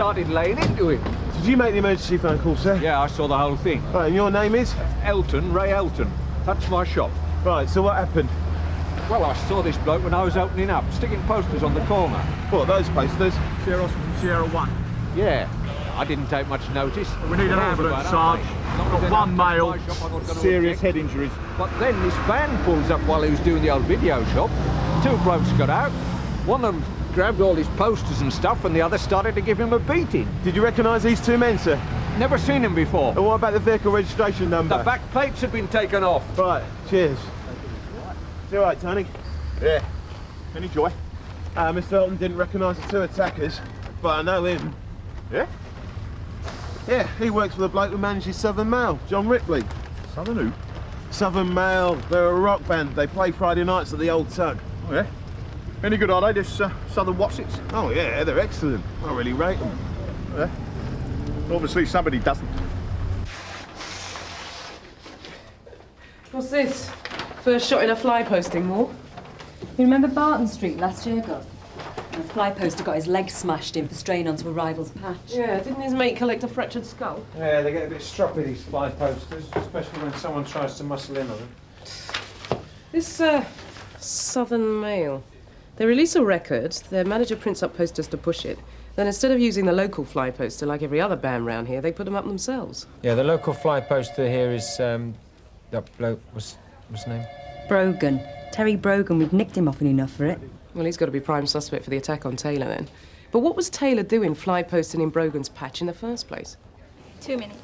started laying into him. Did you make the emergency phone call, sir? Yeah, I saw the whole thing. Right, and your name is? Ray Elton. That's my shop. Right, so what happened? Well, I saw this bloke when I was opening up, sticking posters on the corner. What, those posters? Sierra from Sierra 1. Yeah, I didn't take much notice. We need an ambulance, Sarge. Got one male. Serious head injuries. But then this van pulls up while he was doing the old video shop. Two blokes got out. One of them grabbed all his posters and stuff, and the other started to give him a beating. Did you recognise these two men, sir? Never seen him before. And what about the vehicle registration number? The back plates had been taken off. Right, cheers. You all right, Tony? Yeah. Any joy? Mr. Elton didn't recognise the two attackers, but I know him. Yeah? Yeah, he works for the bloke who manages Southern Mail, John Ripley. Southern who? Southern Mail, they're a rock band. They play Friday nights at the Old Tug. Oh, yeah? Any good, are they, this Southern Watsits? Oh, yeah, they're excellent. I really rate them. Yeah? Obviously somebody doesn't. What's this? First shot in a fly posting war? You remember Barton Street last year, Gov? A fly poster got his leg smashed in for straying onto a rival's patch. Yeah, didn't his mate collect a fractured skull? Yeah, they get a bit stroppy, these fly posters, especially when someone tries to muscle in on them. This, Southern Mail. They release a record, their manager prints up posters to push it. Then instead of using the local fly poster like every other band round here, they put them up themselves. Yeah, the local fly poster here is, that bloke, what's his name? Brogan. Terry Brogan, we've nicked him often enough for it. Well, he's got to be prime suspect for the attack on Taylor, then. But what was Taylor doing fly posting in Brogan's patch in the first place? 2 minutes.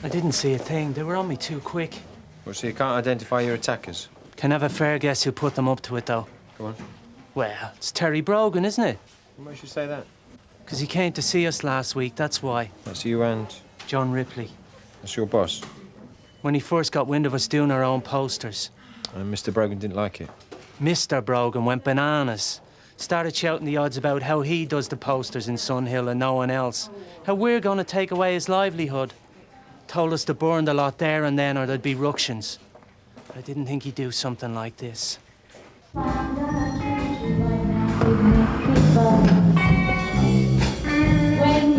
I didn't see a thing. They were on me too quick. Well, so you can't identify your attackers? Can have a fair guess who put them up to it, though. Go on. Well, it's Terry Brogan, isn't it? Why should you say that? Because he came to see us last week, that's why. That's you and... John Ripley. That's your boss? When he first got wind of us doing our own posters. And Mr. Brogan didn't like it? Mr. Brogan went bananas. Started shouting the odds about how he does the posters in Sunhill and no one else. How we're going to take away his livelihood. Told us to burn the lot there and then or there'd be ructions. But I didn't think he'd do something like this. When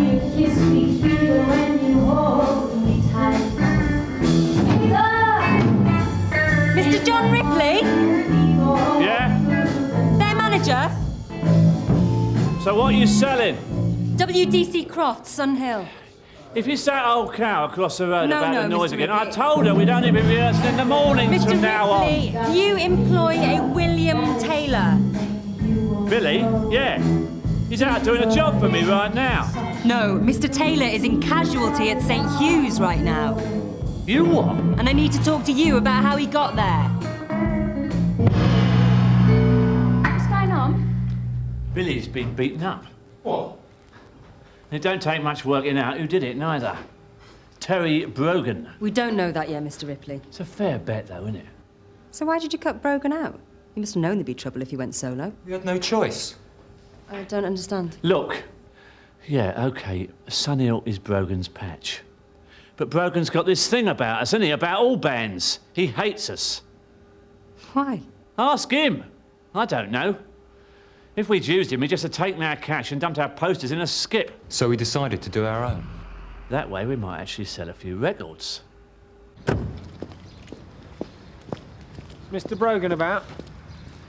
you kiss me, feel when you hold me tight. Mr. John Ripley? Yeah? Their manager? So what are you selling? WDC Croft, Sunhill. If it's that old cow across the road No, about no, the noise Mr. again, Ripley. I told her we'd only be rehearsing in the mornings Mr. from now on. Ripley, you employ a William Taylor. Billy? Yeah. He's out doing a job for me right now. No, Mr. Taylor is in casualty at St. Hugh's right now. You what? And I need to talk to you about how he got there. What's going on? Billy's been beaten up. What? It don't take much working out who did it, neither. Terry Brogan. We don't know that yet, Mr. Ripley. It's a fair bet, though, isn't it? So why did you cut Brogan out? You must have known there'd be trouble if you went solo. You had no choice. I don't understand. Look. Yeah, OK, Sunhill is Brogan's patch. But Brogan's got this thing about us, hasn't he? About all bands. He hates us. Why? Ask him. I don't know. If we'd used him, he'd just have taken our cash and dumped our posters in a skip. So we decided to do our own. That way, we might actually sell a few records. Mr. Brogan about?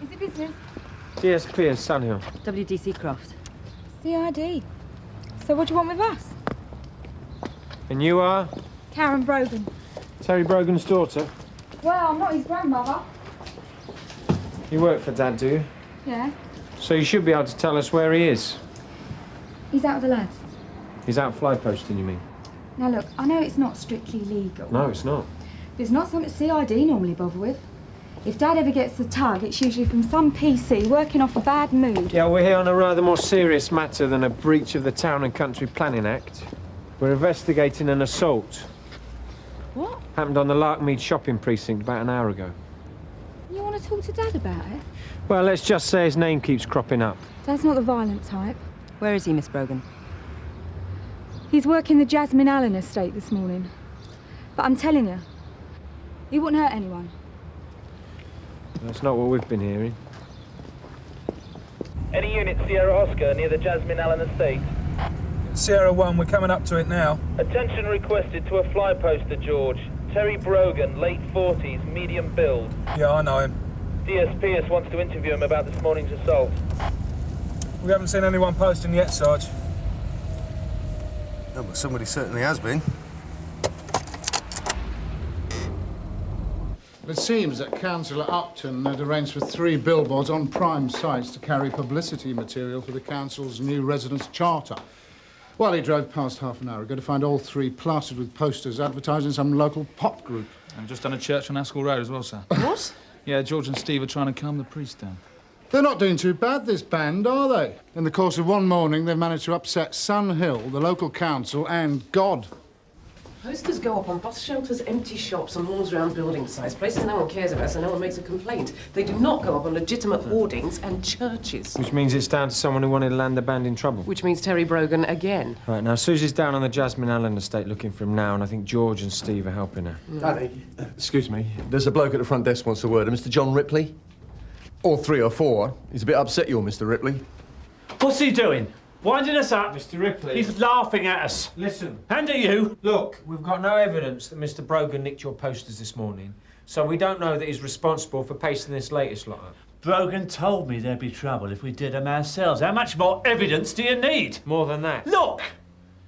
Is it business? GSP and Sunhill. WDC Croft. CID. So what do you want with us? And you are? Karen Brogan. Terry Brogan's daughter. Well, I'm not his grandmother. You work for Dad, do you? Yeah. So you should be able to tell us where he is. He's out with the lads. He's out fly posting, you mean? Now look, I know it's not strictly legal. No, it's not. But it's not something CID normally bother with. If Dad ever gets the tug, it's usually from some PC working off a bad mood. Yeah, we're here on a rather more serious matter than a breach of the Town and Country Planning Act. We're investigating an assault. What? Happened on the Larkmead shopping precinct about an hour ago. You want to talk to Dad about it? Well, let's just say his name keeps cropping up. Dad's not the violent type. Where is he, Miss Brogan? He's working the Jasmine Allen estate this morning. But I'm telling you, he wouldn't hurt anyone. That's not what we've been hearing. Any unit Sierra Oscar near the Jasmine Allen estate? Sierra 1, we're coming up to it now. Attention requested to a fly poster, George. Terry Brogan, late 40s, medium build. Yeah, I know him. DS Pearce wants to interview him about this morning's assault. We haven't seen anyone posting yet, Sarge. No, but somebody certainly has been. It seems that Councillor Upton had arranged for 3 billboards on prime sites to carry publicity material for the council's new residence charter. Well, he drove past half an hour ago to find all 3 plastered with posters advertising some local pop group. I've just done a church on Ascot Road as well, sir. What? Yeah, George and Steve are trying to calm the priest down. They're not doing too bad, this band, are they? In the course of one morning, they've managed to upset Sun Hill, the local council, and God. Posters go up on bus shelters, empty shops, and walls around building sites, places no one cares about, so no one makes a complaint. They do not go up on legitimate hoardings and churches. Which means it's down to someone who wanted to land the band in trouble. Which means Terry Brogan again. Right, now Suzi's down on the Jasmine Allen estate looking for him now, and I think George and Steve are helping her. Danny, excuse me, there's a bloke at the front desk wants a word. Mr. John Ripley? Or 3 or 4. He's a bit upset you're Mr. Ripley. What's he doing? Winding us up? Mr. Ripley. He's laughing at us. Listen. And at you. Look, we've got no evidence that Mr. Brogan nicked your posters this morning, so we don't know that he's responsible for pasting this latest lot up. Brogan told me there'd be trouble if we did them ourselves. How much more evidence do you need? More than that. Look!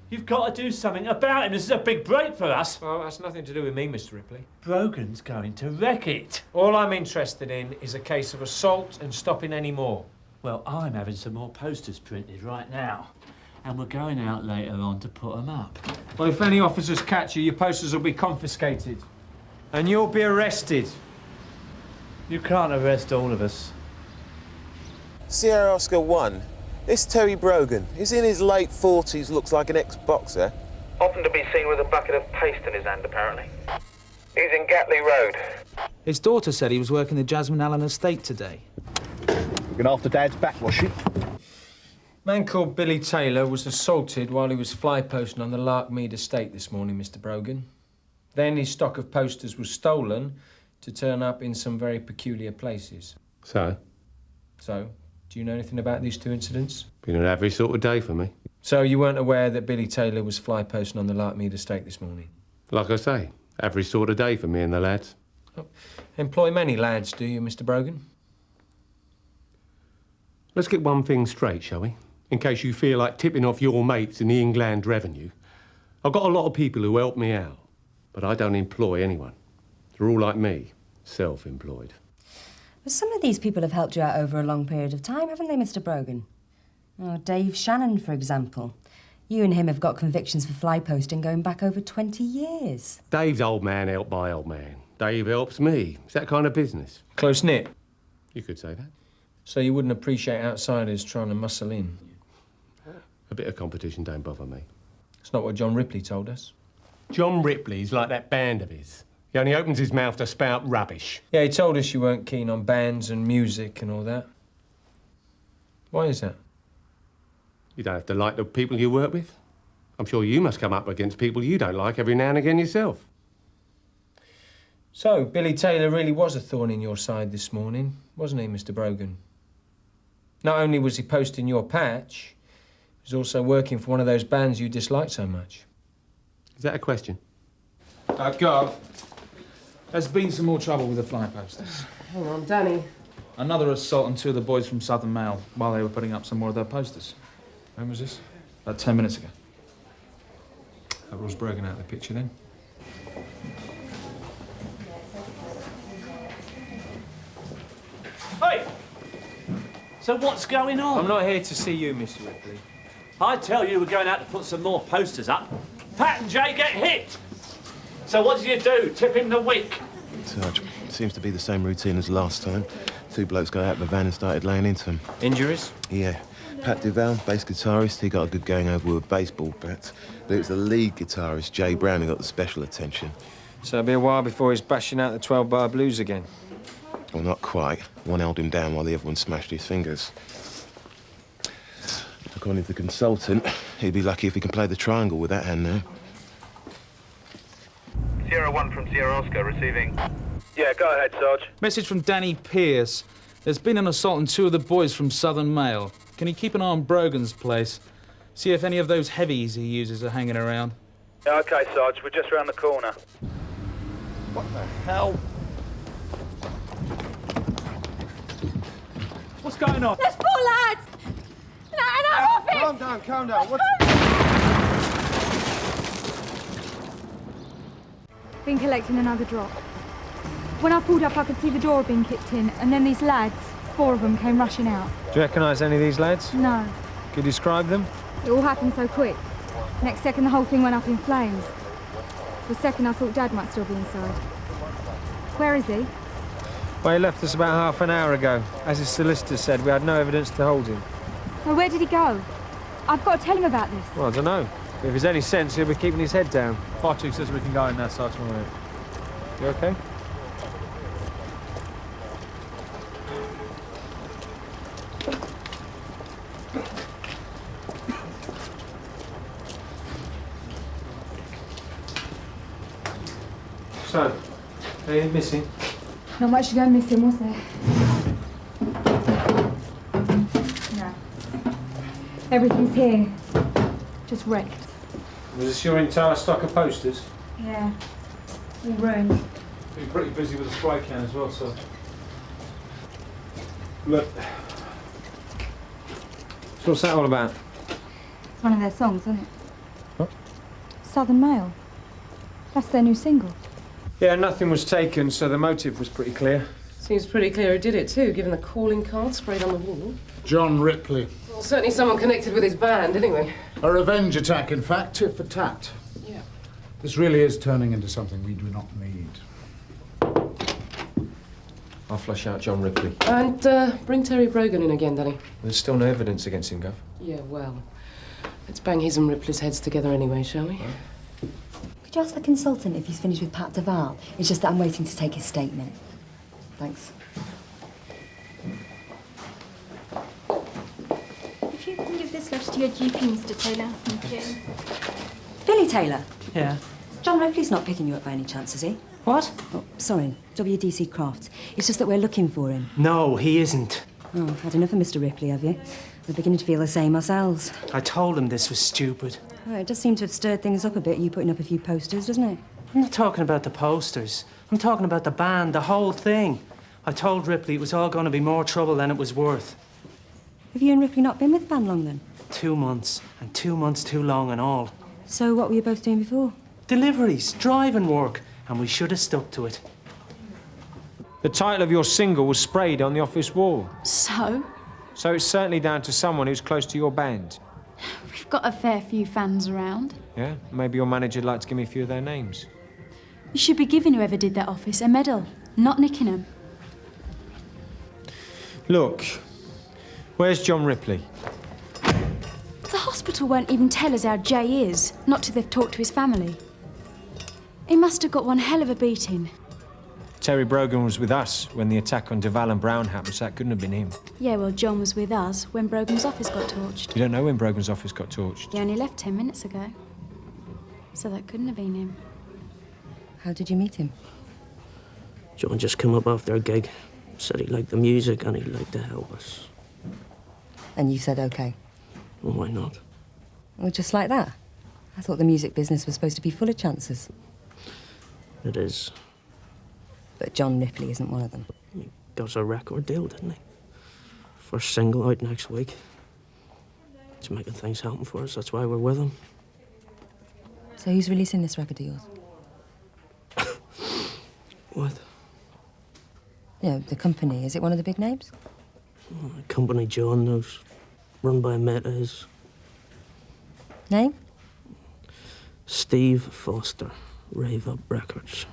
You've got to do something about him. This is a big break for us. Well, that's nothing to do with me, Mr. Ripley. Brogan's going to wreck it. All I'm interested in is a case of assault and stopping any more. Well, I'm having some more posters printed right now, and we're going out later on to put them up. Well, if any officers catch you, your posters will be confiscated. And you'll be arrested. You can't arrest all of us. Sierra Oscar 1. This Terry Brogan. He's in his late 40s, looks like an ex-boxer. Often to be seen with a bucket of paste in his hand, apparently. He's in Gatley Road. His daughter said he was working the Jasmine Allen estate today. Looking after Dad's back, was she? A man called Billy Taylor was assaulted while he was fly posting on the Larkmead estate this morning, Mr. Brogan. Then his stock of posters was stolen to turn up in some very peculiar places. So? So, do you know anything about these 2 incidents? Been an average sort of day for me. So you weren't aware that Billy Taylor was fly posting on the Larkmead estate this morning? Like I say, average sort of day for me and the lads. Oh, employ many lads, do you, Mr. Brogan? Let's get one thing straight, shall we? In case you feel like tipping off your mates in the England revenue. I've got a lot of people who help me out, but I don't employ anyone. They're all like me, self-employed. But some of these people have helped you out over a long period of time, haven't they, Mr. Brogan? Oh, Dave Shannon, for example. You and him have got convictions for fly posting going back over 20 years. Dave's old man helped by old man. Dave helps me. It's that kind of business. Close-knit? You could say that. So you wouldn't appreciate outsiders trying to muscle in? A bit of competition don't bother me. It's not what John Ripley told us. John Ripley's like that band of his. He only opens his mouth to spout rubbish. Yeah, he told us you weren't keen on bands and music and all that. Why is that? You don't have to like the people you work with. I'm sure you must come up against people you don't like every now and again yourself. So, Billy Taylor really was a thorn in your side this morning, wasn't he, Mr. Brogan? Not only was he posting your patch, he was also working for one of those bands you dislike so much. Is that a question? Gov, there's been some more trouble with the fly posters. Hang on, Danny. Another assault on 2 of the boys from Southern Mail while they were putting up some more of their posters. When was this? About 10 minutes ago. That rules Brogan out of the picture then. Hey! So what's going on? I'm not here to see you, Mr. Ripley. I tell you, we're going out to put some more posters up. Pat and Jay get hit. So what did you do? Tip him the wick? Sarge, seems to be the same routine as last time. 2 blokes got out of the van and started laying into them. Injuries? Yeah. Pat Duval, bass guitarist, he got a good going over with a baseball bat. But it was the lead guitarist, Jay Brown, who got the special attention. So it'll be a while before he's bashing out the 12-bar blues again. Well, not quite. One held him down while the other one smashed his fingers. According to the consultant, he'd be lucky if he can play the triangle with that hand now. Sierra 1 from Sierra Oscar receiving. Yeah, go ahead, Sarge. Message from Danny Pearce. There's been an assault on 2 of the boys from Southern Mail. Can you keep an eye on Brogan's place? See if any of those heavies he uses are hanging around. Yeah, OK, Sarge, we're just round the corner. What the hell? What's going on? There's 4 lads! In our office! Calm down, calm down. What's... Been collecting another drop. When I pulled up, I could see the door had been kicked in, and then these lads, 4 of them, came rushing out. Do you recognise any of these lads? No. Could you describe them? It all happened so quick. Next second, the whole thing went up in flames. For a second, I thought Dad might still be inside. Where is he? Well, he left us about half an hour ago. As his solicitor said, we had no evidence to hold him. So where did he go? I've got to tell him about this. Well, I don't know. If there's any sense, he'll be keeping his head down. Fire chief says we can go in there, Sergeant. You okay? So, anything missing? Not much to go missing, was there? No. Everything's here. Just wrecked. Was this your entire stock of posters? Yeah. All ruined. Been pretty busy with the spray can as well, so... Look. So what's that all about? It's one of their songs, isn't it? What? Southern Mail. That's their new single. Yeah, nothing was taken, so the motive was pretty clear. Seems pretty clear who did it too, given the calling card sprayed on the wall. John Ripley. Well, certainly someone connected with his band, anyway. A revenge attack, in fact, tit for tat. Yeah. This really is turning into something we do not need. I'll flush out John Ripley. And bring Terry Brogan in again, Danny. There's still no evidence against him, Gov. Yeah, well, let's bang his and Ripley's heads together anyway, shall we? Could you ask the consultant if he's finished with Pat Duval? It's just that I'm waiting to take his statement. Thanks. If you can give this letter to your GP, Mr. Taylor, thank you. Billy Taylor? Yeah? John Ripley's not picking you up by any chance, is he? What? Oh, sorry. WDC Croft. It's just that we're looking for him. No, he isn't. Oh, had enough of Mr. Ripley, have you? We're beginning to feel the same ourselves. I told him this was stupid. Oh, it does seem to have stirred things up a bit, you putting up a few posters, doesn't it? I'm not talking about the posters. I'm talking about the band, the whole thing. I told Ripley it was all going to be more trouble than it was worth. Have you and Ripley not been with the band long, then? 2 months, and 2 months too long and all. So what were you both doing before? Deliveries, driving work, and we should have stuck to it. The title of your single was sprayed on the office wall. So? So it's certainly down to someone who's close to your band. We've got a fair few fans around. Yeah? Maybe your manager'd like to give me a few of their names. You should be giving whoever did that office a medal, not nicking them. Look, where's John Ripley? The hospital won't even tell us how Jay is, not till they've talked to his family. He must have got one hell of a beating. Terry Brogan was with us when the attack on Duval and Brown happened, so that couldn't have been him. Yeah, well, John was with us when Brogan's office got torched. You don't know when Brogan's office got torched? He only left 10 minutes ago. So that couldn't have been him. How did you meet him? John just came up after a gig. Said he liked the music and he'd like to help us. And you said OK? Well, why not? Well, just like that? I thought the music business was supposed to be full of chances. It is. But John Ripley isn't one of them. He got us a record deal, didn't he? First single out next week. He's making things happen for us, that's why we're with him. So who's releasing this record of yours? What? You know, the company. Is it one of the big names? Oh, a company John knows. Run by Meadows. Name? Steve Foster. Rave Up Records.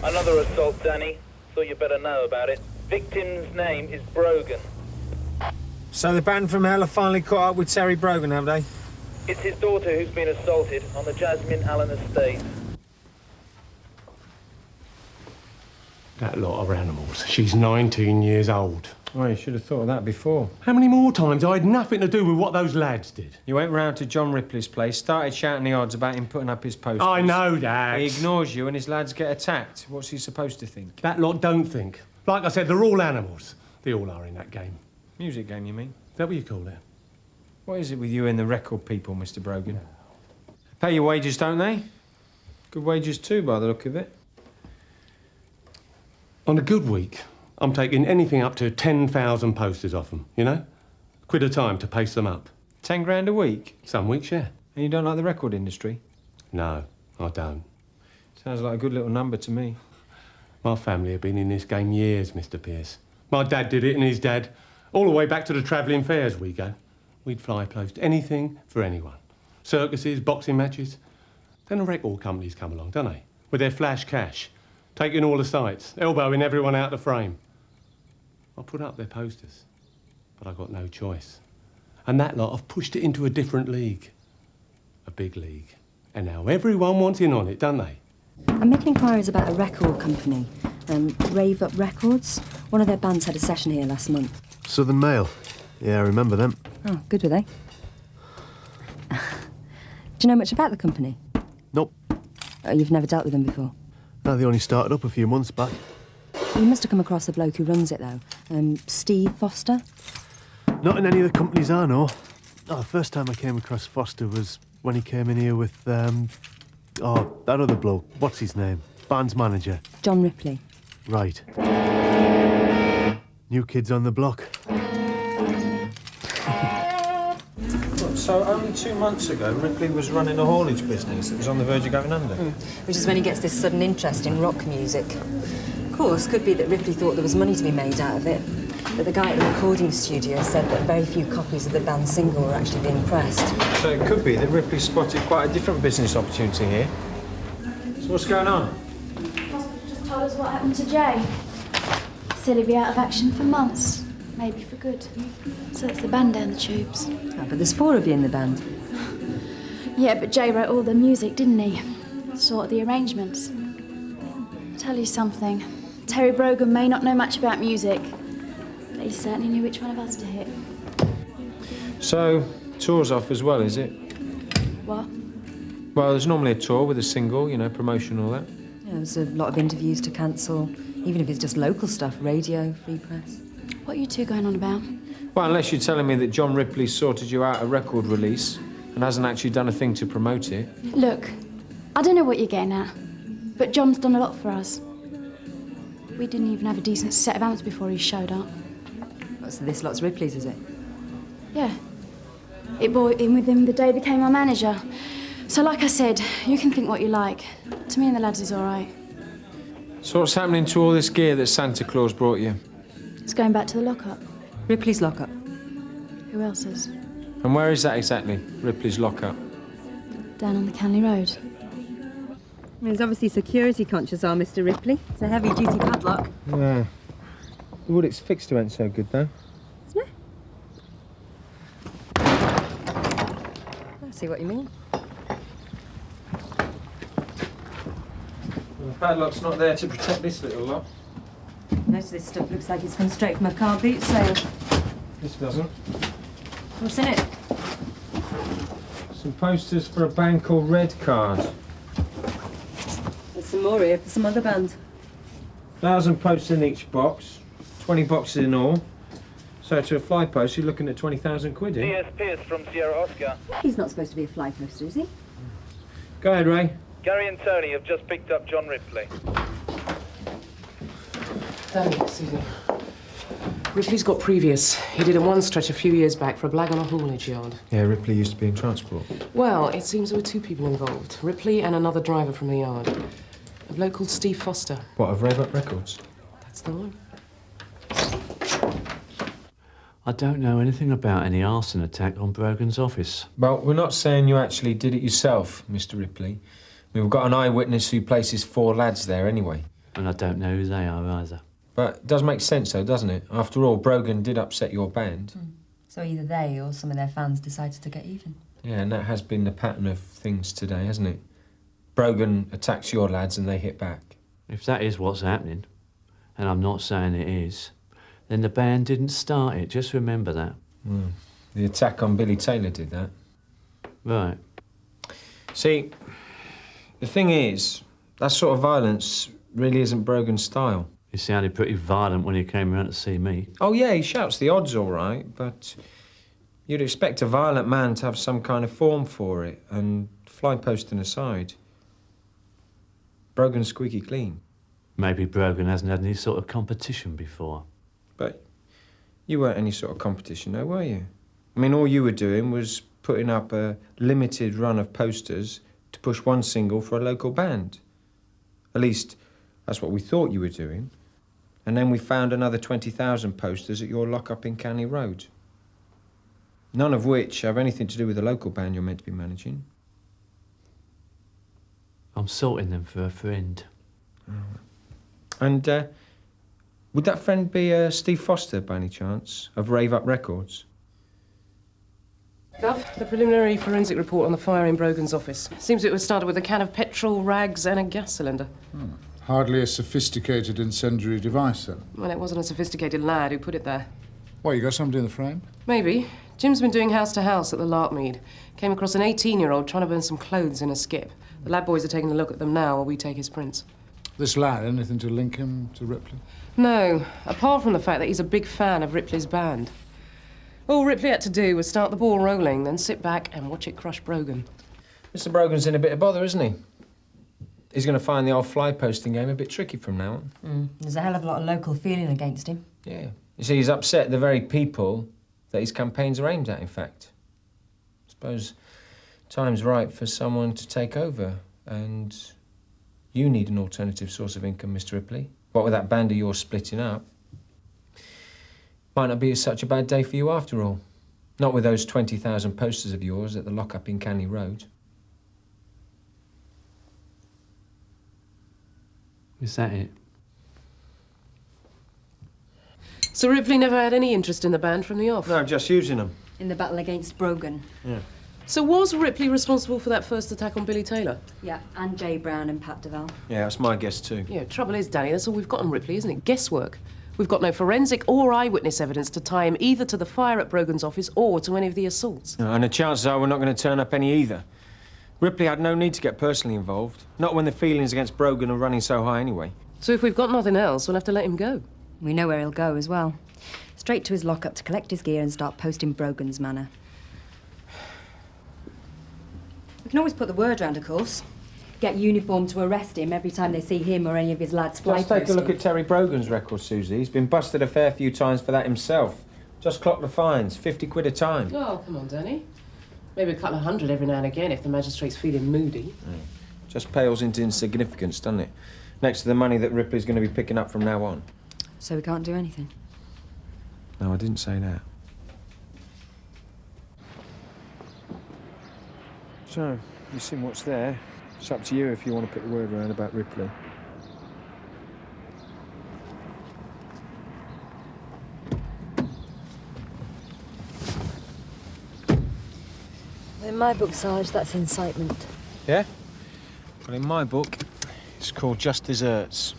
Another assault, Danny. Thought you better know about it. Victim's name is Brogan. So the band from hell have finally caught up with Terry Brogan, have they? It's his daughter who's been assaulted on the Jasmine Allen estate. That lot of animals. She's 19 years old. Oh, you should have thought of that before. How many more times? I had nothing to do with what those lads did. You went round to John Ripley's place, started shouting the odds about him putting up his posters. I know that. He ignores you and his lads get attacked. What's he supposed to think? That lot don't think. Like I said, they're all animals. They all are in that game. Music game, you mean? Is that what you call it? What is it with you and the record people, Mr. Brogan? They pay your wages, don't they? Good wages too, by the look of it. On a good week, I'm taking anything up to 10,000 posters off them, you know? £1 a time to paste them up. 10 grand a week? Some weeks, yeah. And you don't like the record industry? No, I don't. Sounds like a good little number to me. My family have been in this game years, Mr. Pearce. My dad did it and his dad. All the way back to the travelling fairs we go. We'd fly post anything for anyone. Circuses, boxing matches. Then the record companies come along, don't they? With their flash cash. Taking all the sights, elbowing everyone out of the frame. I put up their posters, but I got no choice. And that lot have pushed it into a different league. A big league. And now everyone wants in on it, don't they? I'm making inquiries about a record company, Rave Up Records. One of their bands had a session here last month. Southern Mail. Yeah, I remember them. Oh, good were they? Do you know much about the company? Nope. Oh, you've never dealt with them before? No, they only started up a few months back. You must have come across the bloke who runs it, though. Steve Foster? Not in any of the companies I know. Oh, the first time I came across Foster was when he came in here with, that other bloke. What's his name? Band's manager. John Ripley. Right. New kids on the block. So only 2 months ago, Ripley was running a haulage business that was on the verge of going under. Which is when he gets this sudden interest in rock music. Of course, could be that Ripley thought there was money to be made out of it. But the guy at the recording studio said that very few copies of the band's single were actually being pressed. So it could be that Ripley spotted quite a different business opportunity here. So what's going on? Hospital just told us what happened to Jay. Said he'd be out of action for months, maybe for good. So that's the band down the tubes. Oh, but there's 4 of you in the band. Yeah, but Jay wrote all the music, didn't he? Sort of the arrangements. I'll tell you something. Terry Brogan may not know much about music, but he certainly knew which one of us to hit. So, tour's off as well, is it? What? Well, there's normally a tour with a single, you know, promotion and all that. Yeah, there's a lot of interviews to cancel, even if it's just local stuff, radio, free press. What are you two going on about? Well, unless you're telling me that John Ripley sorted you out a record release and hasn't actually done a thing to promote it. Look, I don't know what you're getting at, but John's done a lot for us. We didn't even have a decent set of amps before he showed up. So this lot's Ripley's, is it? Yeah. It brought in with him the day he became our manager. So like I said, you can think what you like. To me and the lads is all right. So what's happening to all this gear that Santa Claus brought you? It's going back to the lockup. Ripley's lockup. Who else's? And where is that exactly, Ripley's lockup? Down on the Canley Road. He's obviously security conscious, our Mr. Ripley. It's a heavy-duty padlock. Yeah. The wood it's fixed to ain't so good, though. Isn't it? I see what you mean. Well, the padlock's not there to protect this little lot. Most of this stuff looks like it's come straight from a car boot sale. This doesn't. What's in it? Some posters for a band called Red Card. There's some more here for some other band. 1,000 posters in each box, 20 boxes in all. So to a fly post, you're looking at 20,000 quid, eh? DS Pearce from Sierra Oscar. He's not supposed to be a fly poster, is he? Go ahead, Ray. Gary and Tony have just picked up John Ripley. Danny, Suzi. Ripley's got previous. He did a one stretch a few years back for a blag on a haulage yard. Yeah, Ripley used to be in transport. Well, it seems there were 2 people involved. Ripley and another driver from the yard. A bloke called Steve Foster. What, of Rave Up Records? That's the one. I don't know anything about any arson attack on Brogan's office. Well, we're not saying you actually did it yourself, Mr. Ripley. We've got an eyewitness who places 4 lads there anyway. And I don't know who they are either. But it does make sense, though, doesn't it? After all, Brogan did upset your band. So either they or some of their fans decided to get even. Yeah, and that has been the pattern of things today, hasn't it? Brogan attacks your lads and they hit back. If that is what's happening, and I'm not saying it is, then the band didn't start it. Just remember that. The attack on Billy Taylor did that. Right. See, the thing is, that sort of violence really isn't Brogan's style. He sounded pretty violent when he came around to see me. Oh, yeah, he shouts the odds all right, but You'd expect a violent man to have some kind of form for it, and fly posting aside, Brogan's squeaky clean. Maybe Brogan hasn't had any sort of competition before. But you weren't any sort of competition, though, were you? I mean, all you were doing was putting up a limited run of posters to push one single for a local band. At least, that's what we thought you were doing. And then we found another 20,000 posters at your lock-up in Canny Road. None of which have anything to do with the local band you're meant to be managing. I'm sorting them for a friend. Oh. And would that friend be Steve Foster, by any chance, of Rave Up Records? Gov, the preliminary forensic report on the fire in Brogan's office. Seems it was started with a can of petrol, rags and a gas cylinder. Hardly a sophisticated incendiary device, then. Well, it wasn't a sophisticated lad who put it there. What, you got somebody in the frame? Maybe. Jim's been doing house to house at the Larkmead. Came across an 18-year-old trying to burn some clothes in a skip. The lad boys are taking a look at them now while we take his prints. This lad, anything to link him to Ripley? No, apart from the fact that he's a big fan of Ripley's band. All Ripley had to do was start the ball rolling, then sit back and watch it crush Brogan. Mr. Brogan's in a bit of bother, isn't he? He's going to find the old fly posting game a bit tricky from now on. There's a hell of a lot of local feeling against him. Yeah. You see, he's upset the very people that his campaigns are aimed at, in fact. I suppose time's right for someone to take over, and you need an alternative source of income, Mr. Ripley. What with that band of yours splitting up? Might not be such a bad day for you after all. Not with those 20,000 posters of yours at the lock-up in Canny Road. Is that it? So Ripley never had any interest in the band from the off? No, just using them. In the battle against Brogan. Yeah. So was Ripley responsible for that first attack on Billy Taylor? Yeah, and Jay Brown and Pat Duval. Yeah, that's my guess too. Yeah, trouble is, Danny, that's all we've got on Ripley, isn't it? Guesswork. We've got no forensic or eyewitness evidence to tie him either to the fire at Brogan's office or to any of the assaults. No, and the chances are we're not going to turn up any either. Ripley had no need to get personally involved. Not when the feelings against Brogan are running so high anyway. So if we've got nothing else, we'll have to let him go. We know where he'll go as well. Straight to his lockup to collect his gear and start posting Brogan's manor. We can always put the word round, of course. Get uniform to arrest him every time they see him or any of his lads fly Just take a look at Terry Brogan's record, Suzi. He's been busted a fair few times for that himself. Just clocked the fines, 50 quid a time. Oh, come on, Danny. Maybe a couple of hundred every now and again if the magistrate's feeling moody. Just pales into insignificance, doesn't it? Next to the money that Ripley's going to be picking up from now on. So we can't do anything? No, I didn't say that. So, you've seen what's there. It's up to you if you want to put the word around about Ripley. In my book, Sarge, that's incitement. Yeah? Well, in my book, it's called Just Desserts.